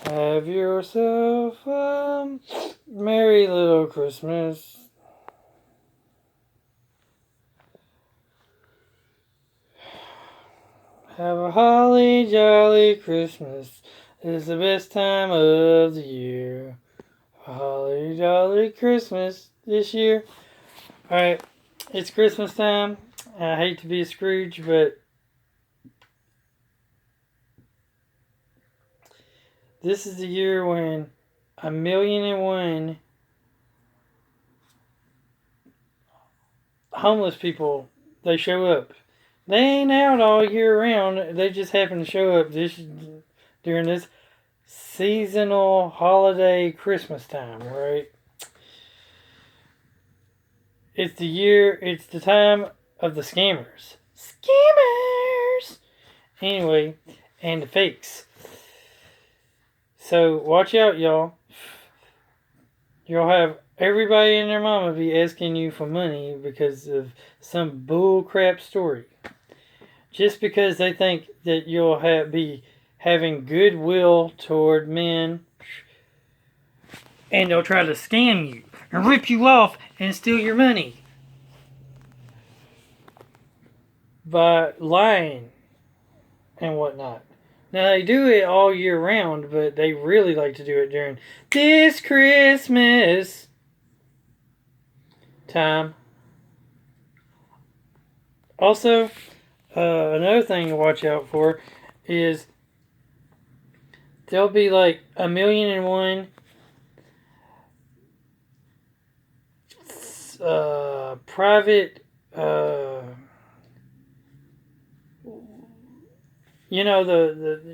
Have yourself a merry little Christmas. Have a holly jolly Christmas. It's the best time of the year. A holly jolly Christmas this year. Alright, it's Christmas time. I hate to be a Scrooge, but this is the year when 1,000,001 homeless people, they show up. They ain't out all year round. They just happen to show up during this seasonal holiday Christmas time, right? It's the time of the scammers. Scammers! Anyway, and the fakes. So watch out, y'all. You'll have everybody and their mama be asking you for money because of some bullcrap story. Just because they think that you'll be having goodwill toward men, and they'll try to scam you and rip you off and steal your money by lying and whatnot. Now, they do it all year round, but they really like to do it during this Christmas time. Also, another thing to watch out for is there'll be like 1,000,001 private, you know,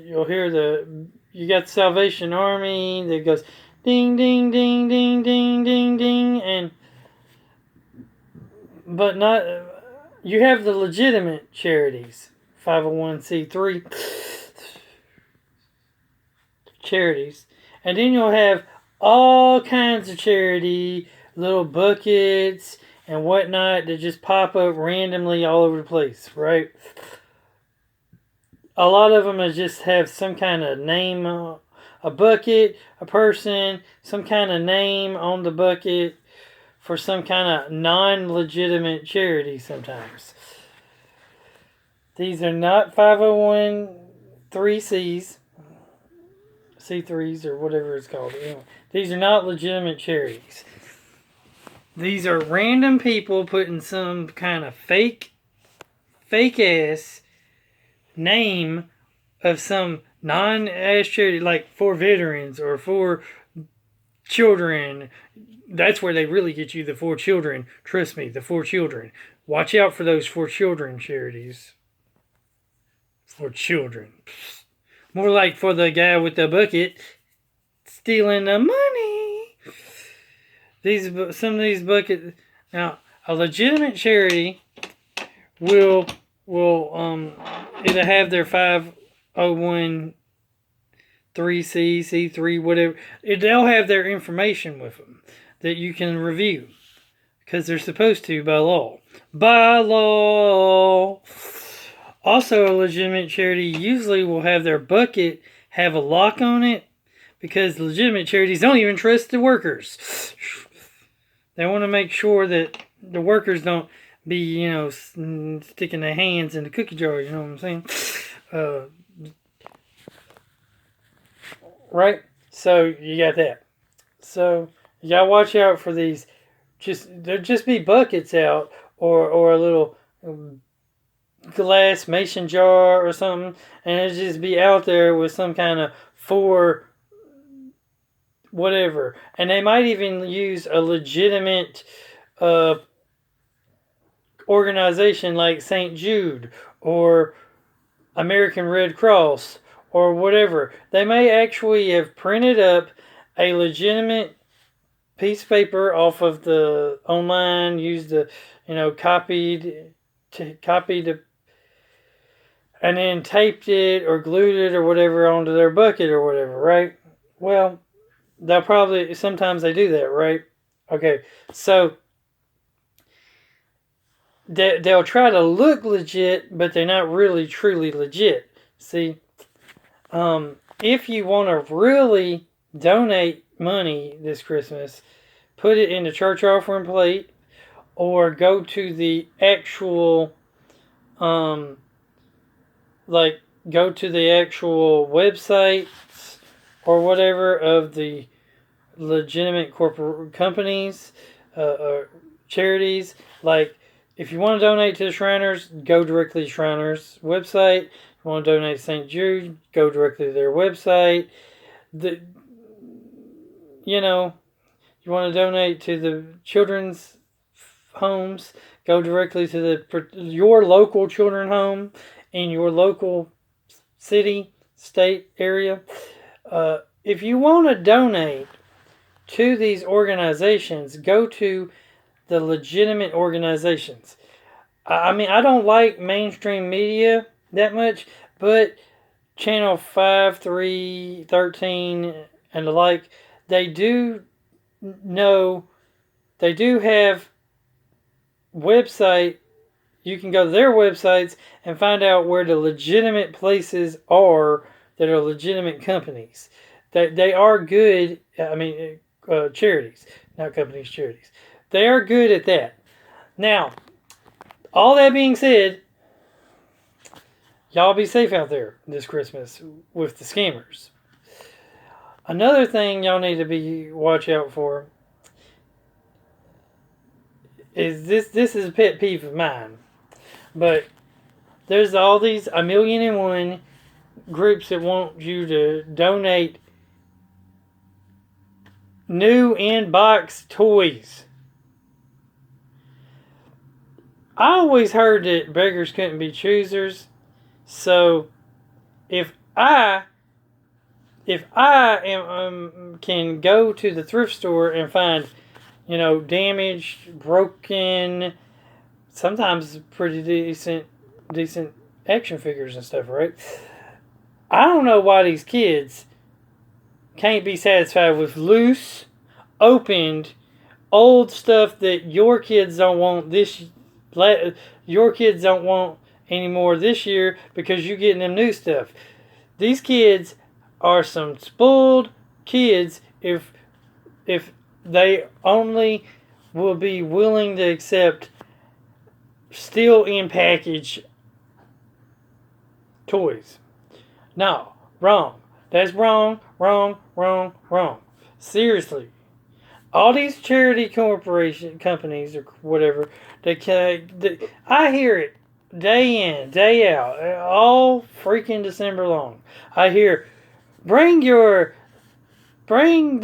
you'll hear you got the Salvation Army that goes ding, ding, ding, ding, ding, ding, ding, but not, you have the legitimate charities, 501c3 charities, and then you'll have all kinds of charity, little buckets and whatnot that just pop up randomly all over the place, right? A lot of them just have some kind of name, a bucket, a person, some kind of name on the bucket for some kind of non-legitimate charity sometimes. These are not 501(c)(3)s, C3s or whatever it's called. Anyway, these are not legitimate charities. These are random people putting some kind of fake ass name of some non-ass charity, like for veterans or for children. That's where they really get you, the for children. Trust me, the for children. Watch out for those for children charities. For children. More like for the guy with the bucket stealing the money. Some of these buckets. Now, a legitimate charity will it'll have their 501(c), C3, whatever. They'll have their information with them that you can review because they're supposed to by law. By law. Also, a legitimate charity usually will have their bucket have a lock on it because legitimate charities don't even trust the workers. They want to make sure that the workers don't be, sticking their hands in the cookie jar, you know what I'm saying? Right? So, you got that. So, you gotta watch out for these. There'll just be buckets out or a little glass mason jar or something, and it'll just be out there with some kind of whatever. And they might even use a legitimate organization like St. Jude or American Red Cross or whatever. They may actually have printed up a legitimate piece of paper off of the online, used the, copied, and then taped it or glued it or whatever onto their bucket or whatever, right? Well, sometimes they do that, right? Okay, so they'll try to look legit, but they're not really truly legit. See, if you want to really donate money this Christmas, put it in the church offering plate, or go to the actual, go to the actual websites or whatever of the legitimate corporate companies, or charities. Like, if you want to donate to the Shriners, go directly to Shriners website. If you want to donate to St. Jude, go directly to their website. You want to donate to the children's homes, go directly to your local children's home in your local city, state, area. If you want to donate to these organizations, go to the legitimate organizations. I mean, I don't like mainstream media that much, but Channel 5, 3, 13, and the like, they do have website. You can go to their websites and find out where the legitimate places are that are legitimate companies. They are good. I mean, charities, not companies, charities. They are good at that. Now, all that being said, y'all be safe out there this Christmas with the scammers. Another thing y'all need to watch out for is this. This is a pet peeve of mine, but there's all these 1,000,001 groups that want you to donate new in-box toys. I always heard that beggars couldn't be choosers. So if I can go to the thrift store and find, damaged, broken, sometimes pretty decent action figures and stuff, right? I don't know why these kids can't be satisfied with loose, opened, old stuff that your kids don't want anymore this year because you're getting them new stuff. These kids are some spoiled kids if they only will be willing to accept still in package toys. No, wrong. That's wrong. Seriously. All these charity companies or whatever, I hear it day in, day out, all freaking December long. I hear, bring your freaking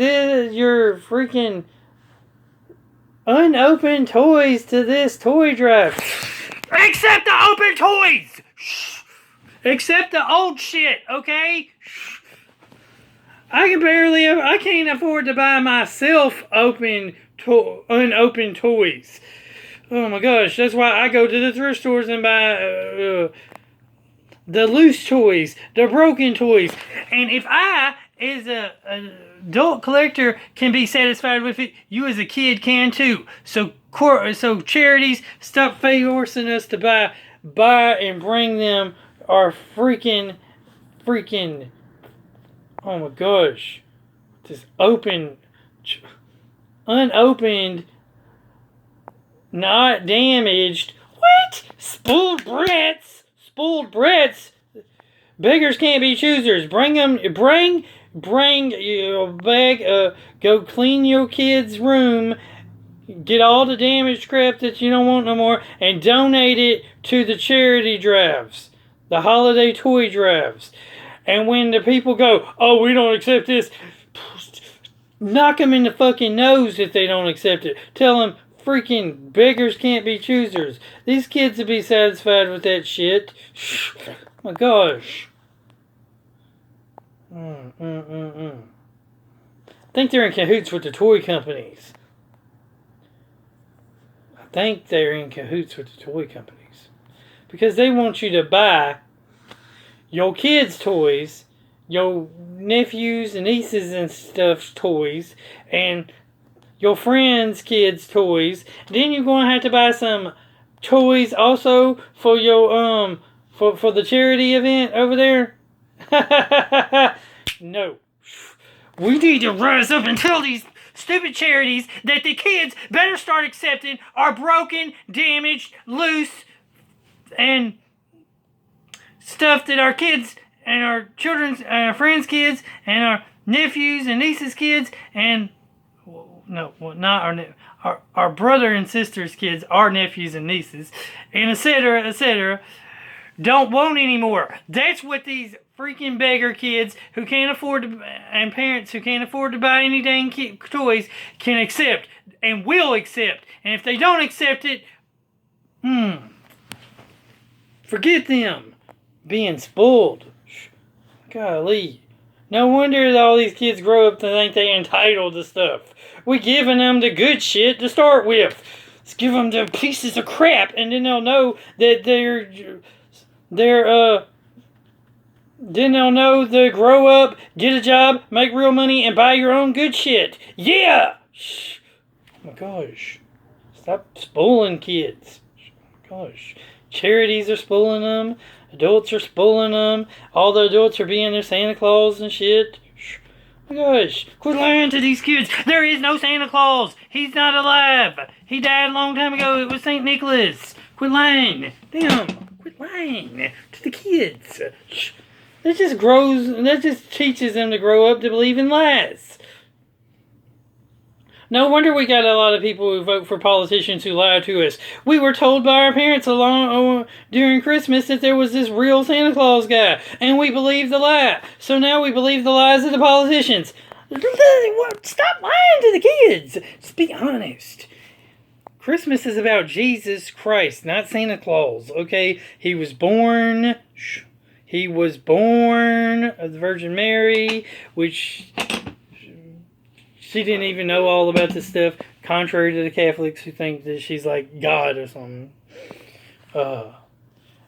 unopened toys to this toy drive. Except the open toys! Except the old shit, okay? I can't afford to buy myself unopened toys. Oh my gosh, that's why I go to the thrift stores and buy the loose toys, the broken toys. And if I, as an adult collector, can be satisfied with it, you as a kid can too. So charities, stop forcing us to buy and bring them our freaking, oh my gosh, this unopened, not damaged, what? Spoiled brats. Beggars can't be choosers. Bring your bag, go clean your kid's room, get all the damaged crap that you don't want no more, and donate it to the charity drives, the holiday toy drives. And when the people go, oh, we don't accept this, knock them in the fucking nose if they don't accept it. Tell them freaking beggars can't be choosers. These kids will be satisfied with that shit. Oh my gosh. I think they're in cahoots with the toy companies. Because they want you to buy your kids' toys, your nephews and nieces and stuff's toys, and your friends' kids' toys. Then you're going to have to buy some toys also for your for the charity event over there. No. We need to rise up and tell these stupid charities that the kids better start accepting are broken, damaged, loose, and stuff that our kids and our children's and our friends' kids and our nephews and nieces' kids and not our brother and sister's kids, our nephews and nieces, and etc. don't want anymore. That's what these freaking beggar kids who can't afford to, and parents who can't afford to buy any dang toys can accept and will accept. And if they don't accept it, forget them being spoiled. Golly. No wonder all these kids grow up to think they're entitled to stuff. We're giving them the good shit to start with. Let's give them the pieces of crap, and then they'll know that then they'll know to grow up, get a job, make real money, and buy your own good shit. Yeah! Shh. Oh my gosh. Stop spoiling kids. Oh my gosh. Charities are spoiling them. Adults are spoiling them. All the adults are being their Santa Claus and shit. Oh my gosh. Quit lying to these kids. There is no Santa Claus. He's not alive. He died a long time ago. It was St. Nicholas. Quit lying. Damn. Quit lying to the kids. That just teaches them to grow up to believe in lies. No wonder we got a lot of people who vote for politicians who lie to us. We were told by our parents during Christmas that there was this real Santa Claus guy, and we believed the lie. So now we believe the lies of the politicians. Stop lying to the kids. Just be honest. Christmas is about Jesus Christ, not Santa Claus, okay? He was born of the Virgin Mary, which she didn't even know all about this stuff, contrary to the Catholics who think that she's like God or something.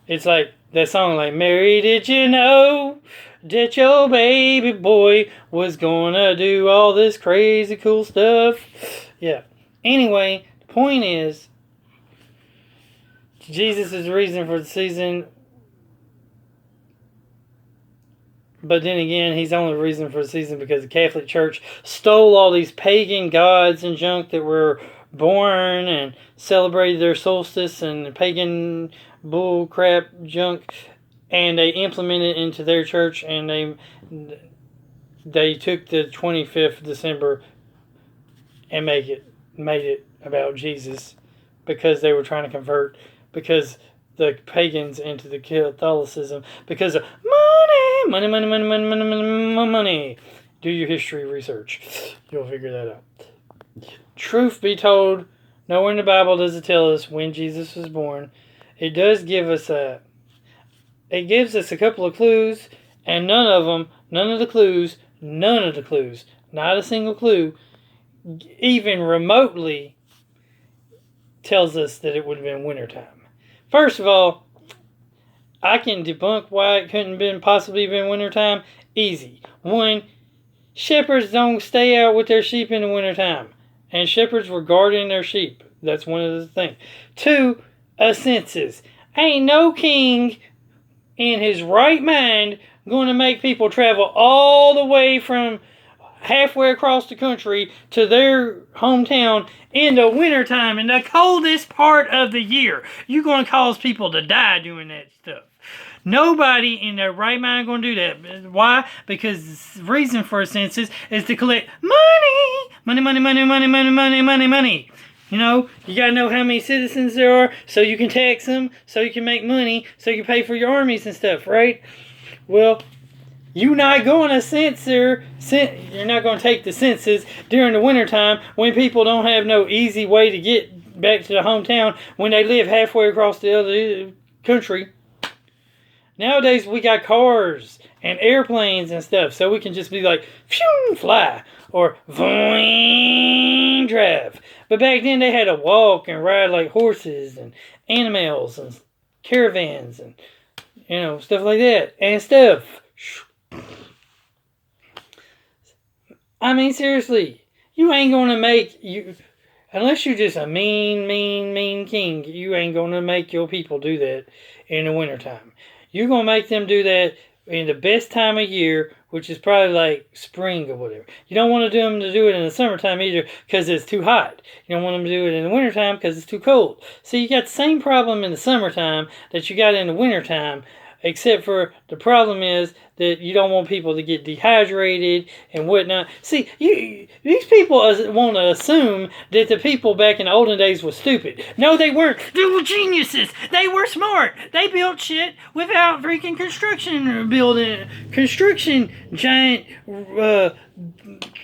It's like that song, like, Mary, did you know that your baby boy was gonna do all this crazy cool stuff? Yeah. Anyway, the point is, Jesus is the reason for the season. But then again, he's only the reason for the season because the Catholic Church stole all these pagan gods and junk that were born and celebrated their solstice and pagan bull crap junk, and they implemented it into their church, and they took the 25th of December and made it about Jesus because they were trying to convert the pagans into the Catholicism because of money. Do your history research. You'll figure that out. Truth be told, nowhere in the Bible does it tell us when Jesus was born. It does give us a couple of clues, and none of the clues, not a single clue, even remotely tells us that it would have been wintertime. First of all, I can debunk why it couldn't have possibly been wintertime. Easy. One, shepherds don't stay out with their sheep in the wintertime. And shepherds were guarding their sheep. That's one of the things. Two, a census. Ain't no king in his right mind going to make people travel all the way from halfway across the country to their hometown in the wintertime, in the coldest part of the year. You're going to cause people to die doing that stuff. Nobody in their right mind going to do that. Why? Because the reason for a census is to collect money. You know, you got to know how many citizens there are so you can tax them, so you can make money, so you can pay for your armies and stuff, right? Well, you're not going you're not going to take the census during the wintertime when people don't have no easy way to get back to the hometown when they live halfway across the other country. Nowadays, we got cars and airplanes and stuff, so we can just be like, phew, fly, or voing, drive. But back then, they had to walk and ride like horses and animals and caravans and, stuff like that. And stuff. I mean, seriously, you ain't going to make, unless you're just a mean king, you ain't going to make your people do that in the wintertime. You're going to make them do that in the best time of year, which is probably like spring or whatever. You don't want them to do it in the summertime either because it's too hot. You don't want them to do it in the wintertime because it's too cold. So you got the same problem in the summertime that you got in the wintertime, except for the problem is that you don't want people to get dehydrated and whatnot. See, these people want to assume that the people back in the olden days were stupid. No, they weren't. They were geniuses. They were smart. They built shit without freaking construction giant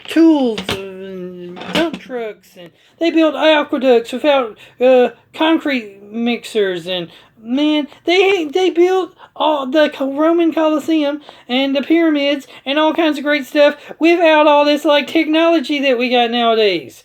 tools and dump trucks, and they built aqueducts without concrete mixers, and man, they built all the Roman Colosseum and the pyramids and all kinds of great stuff without all this like technology that we got nowadays.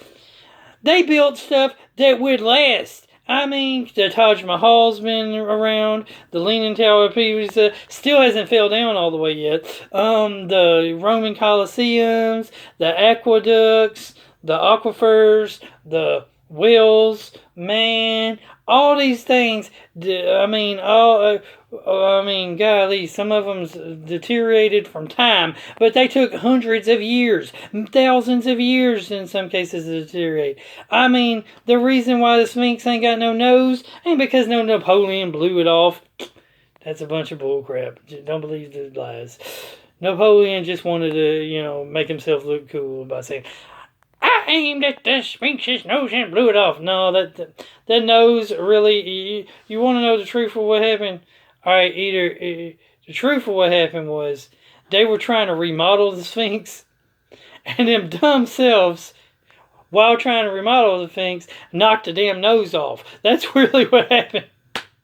They built stuff that would last. I mean, the Taj Mahal's been around. The Leaning Tower of Pisa still hasn't fell down all the way yet. The Roman Colosseums, the aqueducts, the aquifers, the wells, man, all these things. Golly, some of them's deteriorated from time, but they took hundreds of years, thousands of years in some cases to deteriorate. I mean, the reason why the Sphinx ain't got no nose ain't because no Napoleon blew it off. That's a bunch of bullcrap. Don't believe the lies. Napoleon just wanted to, make himself look cool by saying, I aimed at the Sphinx's nose and blew it off. No, that nose really... You want to know the truth of what happened? Alright, the truth of what happened was they were trying to remodel the Sphinx, and them dumb selves, while trying to remodel the Sphinx, knocked the damn nose off. That's really what happened.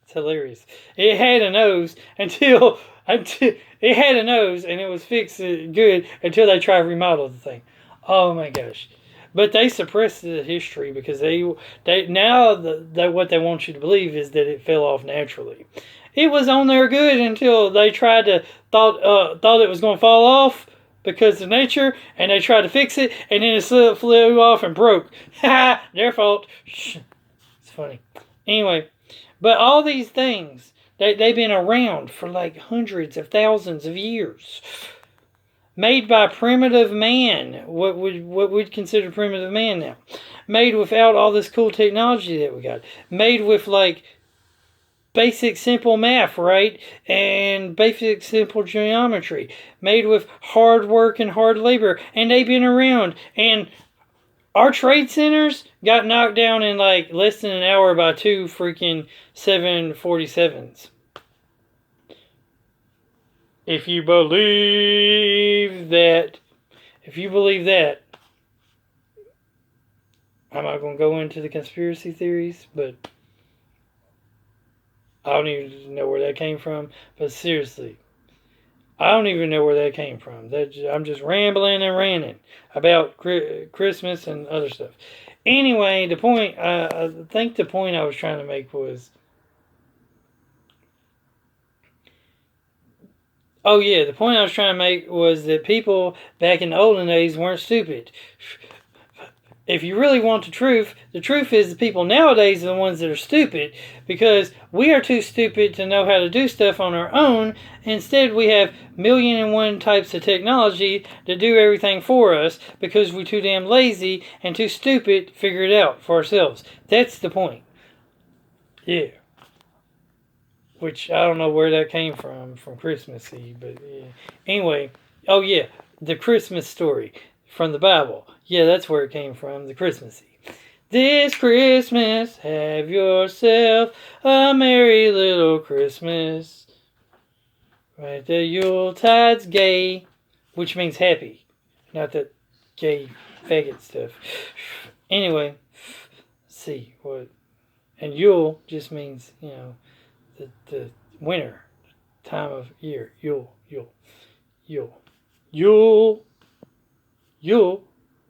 It's hilarious. It had a nose until it had a nose, and it was fixed good until they tried to remodel the thing. Oh my gosh. But they suppressed the history because what they want you to believe is that it fell off naturally. It was on there good until they thought it was going to fall off because of nature, and they tried to fix it, and then it flew off and broke. Ha! Their fault. It's funny. Anyway, but all these things, they've been around for like hundreds of thousands of years. Made by primitive man. What we'd consider primitive man now. Made without all this cool technology that we got. Made with like basic simple math, right? And basic simple geometry. Made with hard work and hard labor. And they've been around. And our trade centers got knocked down in like less than an hour by 2 freaking 747s. If you believe that, I'm not going to go into the conspiracy theories, but I don't even know where that came from. But seriously, I don't even know where that came from. I'm just rambling and ranting about Christmas and other stuff. Anyway, I think the point I was trying to make was, the point I was trying to make was that people back in the olden days weren't stupid. If you really want the truth is the people nowadays are the ones that are stupid because we are too stupid to know how to do stuff on our own. Instead, we have 1,000,001 types of technology to do everything for us because we're too damn lazy and too stupid to figure it out for ourselves. That's the point. Yeah. Which I don't know where that came from Christmas Eve, but yeah. Anyway, the Christmas story from the Bible. Yeah, that's where it came from, the Christmas Eve. This Christmas, have yourself a merry little Christmas. Right, the Yuletide's gay, which means happy, not that gay faggot stuff. Anyway, let's see what, and Yule just means, the winter time of year. Yule.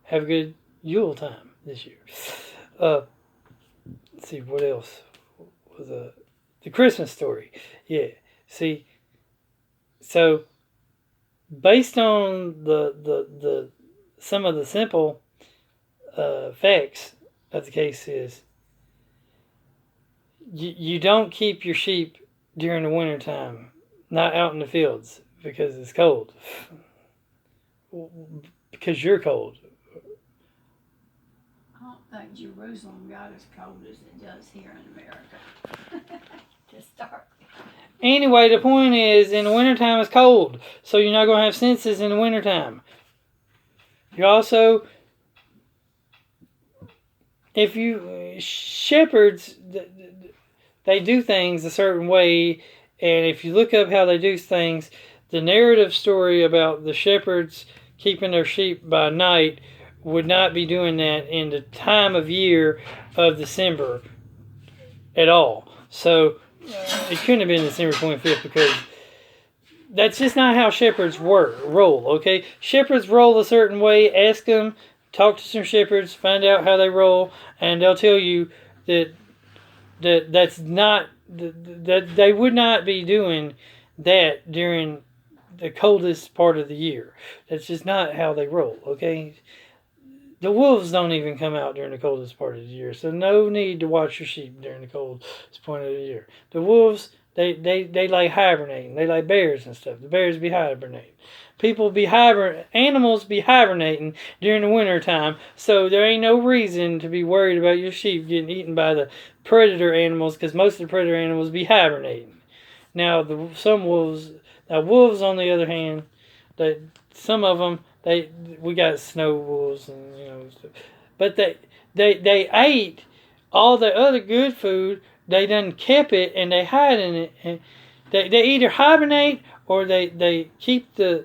Have a good Yule time this year. Let's see what else was the Christmas story. Yeah. See, so based on the some of the simple facts of the case is you don't keep your sheep during the winter time, not out in the fields. because it's cold. Because you're cold. I don't think Jerusalem got as cold as it does here in America. To start. Anyway, the point is, in the wintertime it's cold, so you're not going to have census in the wintertime. You also, if you, shepherds, they do things a certain way, and if you look up how they do things, the narrative story about the shepherds keeping their sheep by night would not be doing that in the time of year of December at all. So it couldn't have been December 25th because that's just not how shepherds roll, okay? Shepherds roll a certain way. Ask them, talk to some shepherds, find out how they roll, and they'll tell you that's not, that they would not be doing that during the coldest part of the year. That's just not how they roll, okay? The wolves don't even come out during the coldest part of the year, so no need to watch your sheep during the coldest point of the year. The wolves, they like hibernating. They like bears and stuff. The bears be hibernating. Animals be hibernating during the winter time, so there ain't no reason to be worried about your sheep getting eaten by the predator animals, because most of the predator animals be hibernating. Now, wolves on the other hand, some of them, we got snow wolves and stuff, but they ate all the other good food. They done kept it and they hide in it, and they either hibernate or they keep the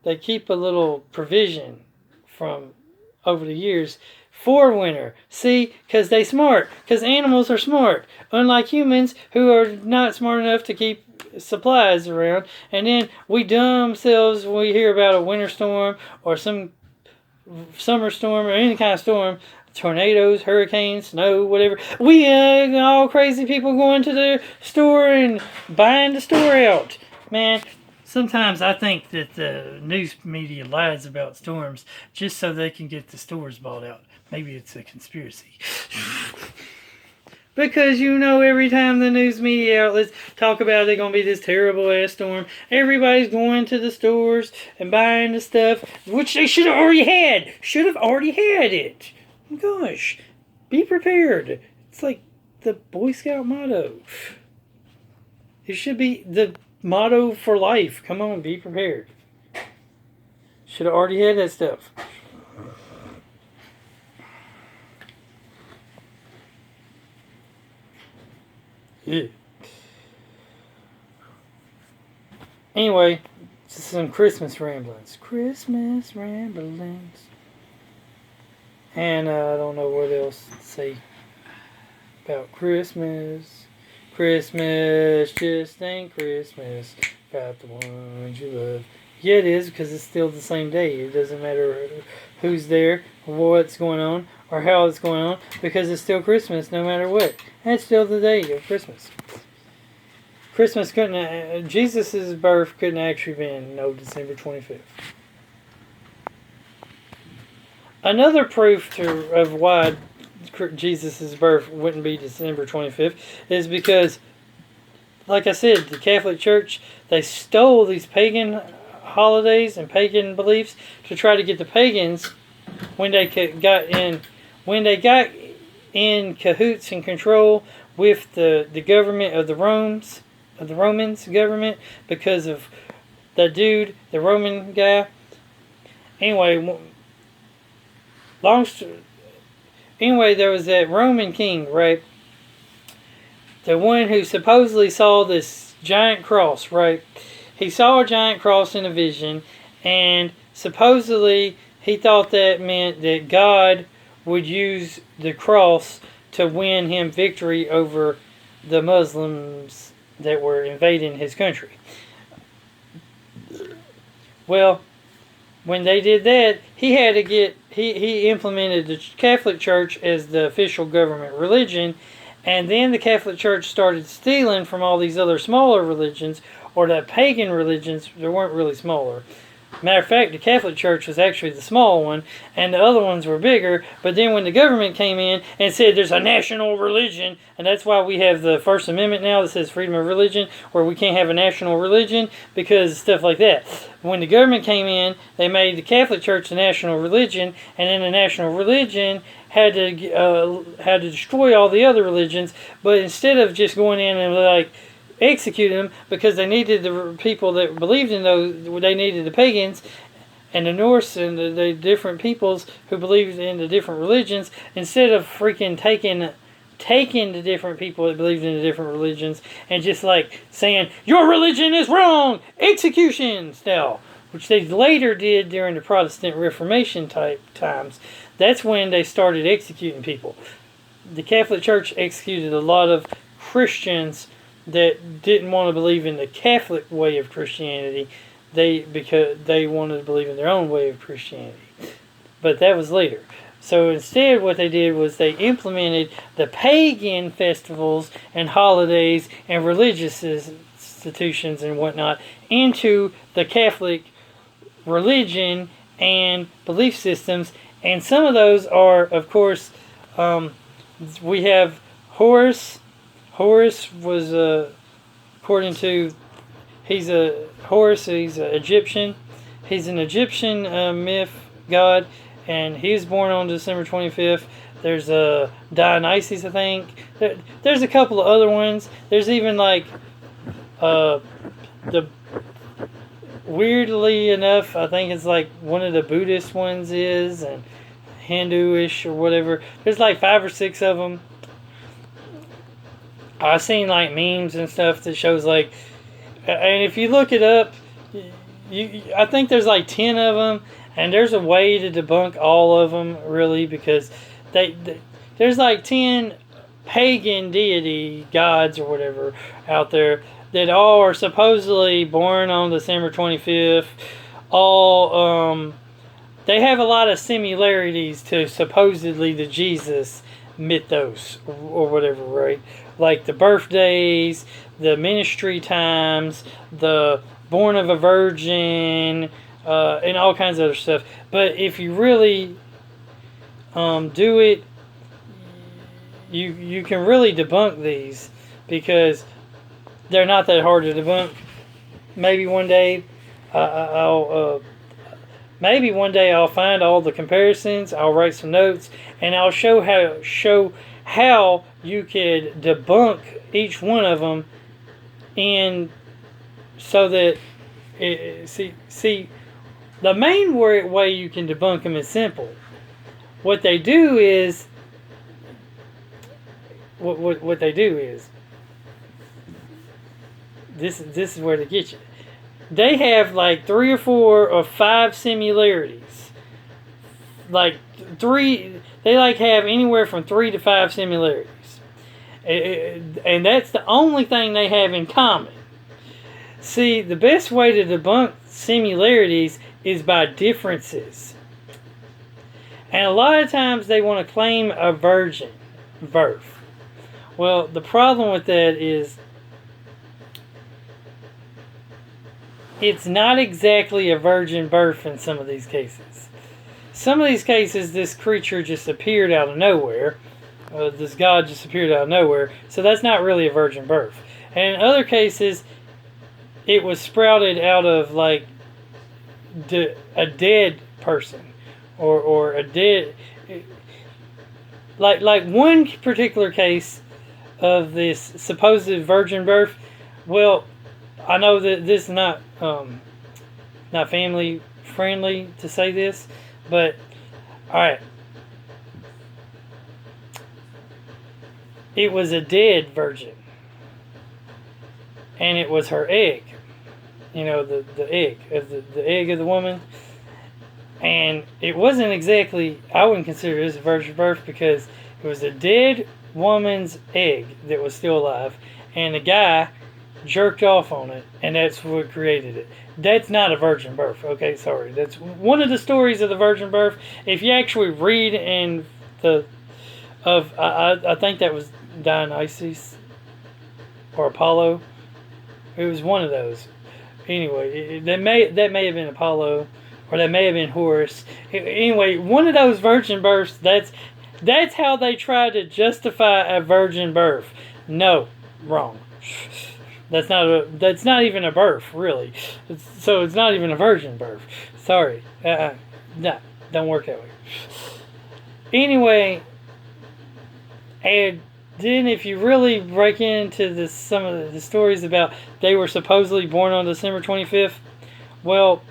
they keep a little provision from over the years for winter. See, because they smart. Because animals are smart. Unlike humans who are not smart enough to keep supplies around. And then we dumb ourselves when we hear about a winter storm or some summer storm or any kind of storm. Tornadoes, hurricanes, snow, whatever. We all crazy people going to the store and buying the store out. Man, sometimes I think that the news media lies about storms just so they can get the stores bought out. Maybe it's a conspiracy. Because every time the news media outlets talk about there's going to be this terrible ass storm, everybody's going to the stores and buying the stuff, which they should have already had. Should have already had it. Gosh, be prepared. It's like the Boy Scout motto. It should be the motto for life. Come on, be prepared. Should have already had that stuff. Yeah. Anyway, just some Christmas ramblings. Christmas ramblings. And I don't know what else to say about Christmas. Christmas just ain't Christmas. Got the ones you love. Yeah, it is, because it's still the same day. It doesn't matter who's there, what's going on, or how it's going on, because it's still Christmas no matter what. And it's still the day of Christmas. Christmas Jesus' birth couldn't actually been December 25th. Another proof of why Jesus' birth wouldn't be December 25th is because, like I said, the Catholic Church, they stole these pagan holidays and pagan beliefs to try to get the pagans, when they got in cahoots and control with the government of the Romans government, because of the Roman guy. Anyway, there was that Roman king, right? The one who supposedly saw this giant cross, right? He saw a giant cross in a vision, and supposedly he thought that meant that God would use the cross to win him victory over the Muslims that were invading his country. Well, when they did that, he implemented the Catholic Church as the official government religion, and then the Catholic Church started stealing from all these other smaller religions, or the pagan religions. They weren't really smaller, Matter of fact, the Catholic Church was actually the small one, and the other ones were bigger. But then when the government came in and said there's a national religion, and that's why we have the First Amendment now that says freedom of religion, where we can't have a national religion because of stuff like that. When the government came in, they made the Catholic Church the national religion, and then the national religion had to destroy all the other religions. But instead of just going in and like executed them, because they needed the people that believed in those, they needed the pagans and the Norse and the different peoples who believed in the different religions, instead of freaking taking the different people that believed in the different religions and just like saying your religion is wrong, execution style, which they later did during the Protestant Reformation type times. That's when they started executing people. The Catholic Church executed a lot of Christians that didn't want to believe in the Catholic way of Christianity, because they wanted to believe in their own way of Christianity. But that was later. So instead what they did was they implemented the pagan festivals and holidays and religious institutions and whatnot into the Catholic religion and belief systems. And some of those are, of course, we have Horus. Horus was, according to, he's an Egyptian. He's an Egyptian myth god, and he was born on December 25th. There's Dionysus, I think. There's a couple of other ones. There's even like, weirdly enough, I think it's like one of the Buddhist ones is, and Hinduish or whatever. There's like 5 or 6 of them. I've seen like memes and stuff that shows like, and if you look it up, I think there's like 10 of them, and there's a way to debunk all of them really, because there's like 10 pagan deity gods or whatever out there that all are supposedly born on December 25th. All they have a lot of similarities to supposedly the Jesus mythos or whatever, right? Like the birthdays, the ministry times, the born of a virgin, and all kinds of other stuff. But if you really do it, you can really debunk these, because they're not that hard to debunk. Maybe one day I'll find all the comparisons. I'll write some notes, and I'll show how you could debunk each one of them, and so that see the main way you can debunk them is simple. What they do is what they do is this is where they get you. They have like 3 or 4 or 5 similarities. Like 3, they like have anywhere from 3 to 5 similarities. And that's the only thing they have in common. See, the best way to debunk similarities is by differences. And a lot of times they want to claim a virgin birth. Well, the problem with that is it's not exactly a virgin birth in some of these cases. Some of these cases, this creature just appeared out of nowhere. This god just appeared out of nowhere. So that's not really a virgin birth. And in other cases, it was sprouted out of like a dead person. Or a dead... Like one particular case of this supposed virgin birth, well, I know that this is not family friendly to say this, but alright. It was a dead virgin. And it was her egg. You know, the egg of the egg of the woman. And it wasn't exactly, I wouldn't consider this a virgin birth, because it was a dead woman's egg that was still alive, and the guy jerked off on it, and that's what created it. That's not a virgin birth. Okay, sorry. That's one of the stories of the virgin birth. If you actually read in I think that was Dionysus or Apollo. It was one of those. Anyway, that may have been Apollo, or that may have been Horus. Anyway, one of those virgin births. That's how they try to justify a virgin birth. No, wrong. That's not even a birth, really. So it's not even a virgin birth. Sorry. No, don't work that way. Anyway, and then if you really break into some of the stories about they were supposedly born on December 25th, well,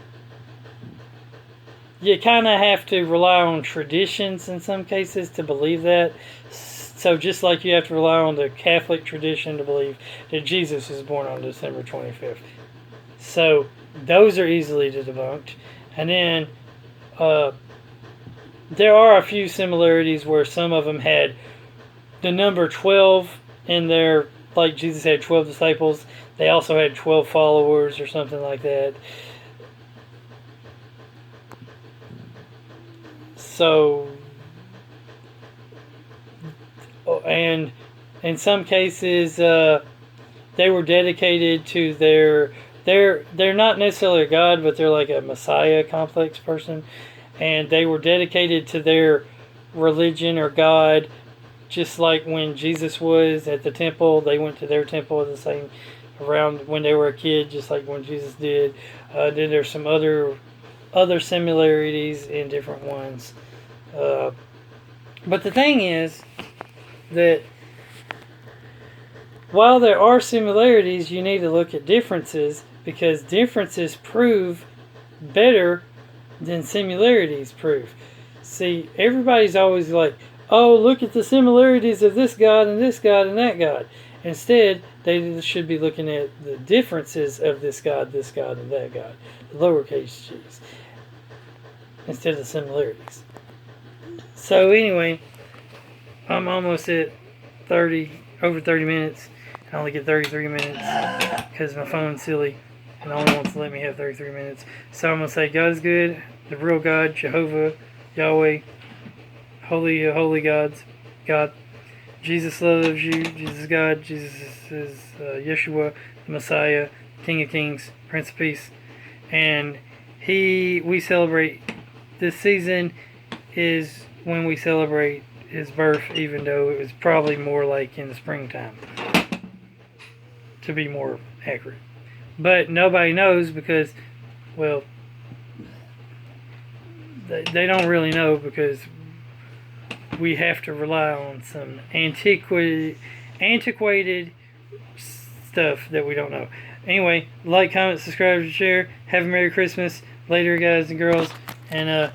you kind of have to rely on traditions in some cases to believe that. So just like you have to rely on the Catholic tradition to believe that Jesus was born on December 25th. So those are easily debunked. And then there are a few similarities where some of them had the number 12 in their, like Jesus had 12 disciples. They also had 12 followers or something like that. So, and in some cases, they were dedicated to they're not necessarily a god, but they're like a Messiah complex person, and they were dedicated to their religion or god, just like when Jesus was at the temple. They went to their temple at the same around when they were a kid, just like when Jesus did. Then there's some other similarities in different ones. But the thing is that while there are similarities, you need to look at differences, because differences prove better than similarities prove. See, everybody's always like, oh, look at the similarities of this God and this God and that God. Instead, they should be looking at the differences of this God, and that God, the lowercase g's, instead of the similarities. So anyway, I'm almost at over 30 minutes. I only get 33 minutes because my phone's silly and only wants to let me have 33 minutes. So I'm going to say God is good, the real God, Jehovah, Yahweh, holy God. Jesus loves you, Jesus is God, Jesus is Yeshua, the Messiah, King of Kings, Prince of Peace. And we celebrate, this season is when we celebrate his birth, even though it was probably more like in the springtime, to be more accurate. But nobody knows because, well, they don't really know, because we have to rely on some antiquated stuff that we don't know. Anyway, like, comment, subscribe, share. Have a Merry Christmas later, guys and girls. And